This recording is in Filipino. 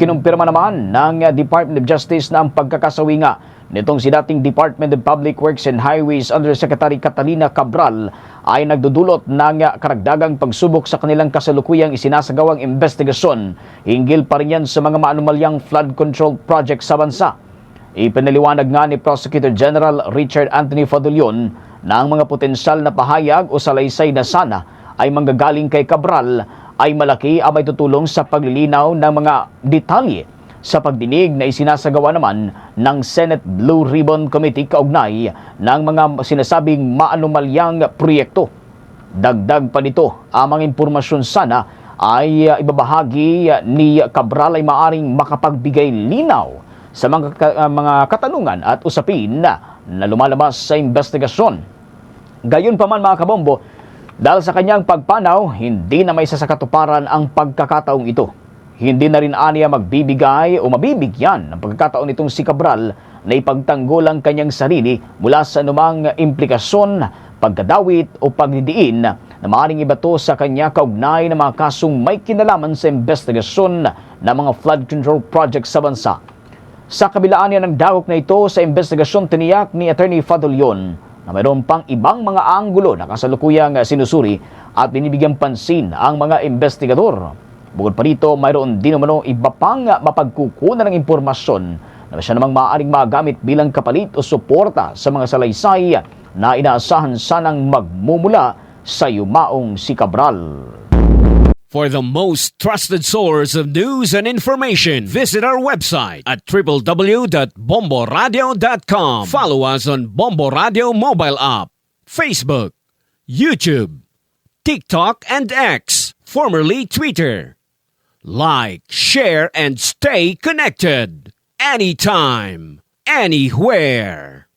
Kinumpirma naman ng Department of Justice na ang pagkakasawi nga nitong si dating Department of Public Works and Highways Undersecretary Catalina Cabral ay nagdudulot ng karagdagang pagsubok sa kanilang kasalukuyang isinasagawang investigasyon hinggil pa rin yan sa mga maanumalyang flood control project sa bansa. Ipinaliwanag nga ni Prosecutor General Richard Anthony Fadulyon na ang mga potensyal na pahayag o salaysay na sana ay manggagaling kay Cabral ay malaki ang may tutulong sa paglilinaw ng mga detalye sa pagdinig na isinasagawa naman ng Senate Blue Ribbon Committee kaugnay ng mga sinasabing maanumalyang proyekto. Dagdag pa nito, ang mga impormasyon sana ay ibabahagi ni Cabral ay maaring makapagbigay linaw sa mga katanungan at usapin na lumalabas sa investigasyon. Gayunpaman mga kabombo, dahil sa kanyang pagpanaw, hindi na may sasakatuparan ang pagkakataong ito. Hindi na rin aniya magbibigay o mabibigyan ng pagkakataon nitong si Cabral na ipagtanggol ang kanyang sarili mula sa anumang implikasyon, pagkadawit o pagdidiin na maaaring ibato sa kanya kaugnay ng mga kasong may kinalaman sa investigasyon ng mga flood control projects sa bansa. Sa kabilaan niya ng dagok na ito sa investigasyon, tiniyak ni Attorney Fadulyon na mayroon pang ibang mga anggulo na kasalukuyang sinusuri at binibigyang pansin ang mga investigador. Bukod pa rito, mayroon din umano iba pang mapagkukunan ng impormasyon na siya namang maaaring magamit bilang kapalit o suporta sa mga salaysay na inaasahan sanang magmumula sa yumaong si Cabral. For the most trusted source of news and information, visit our website at www.bomboradio.com. Follow us on Bombo Radio mobile app, Facebook, YouTube, TikTok, and X, formerly Twitter. Like, share, and stay connected. Anytime, anywhere.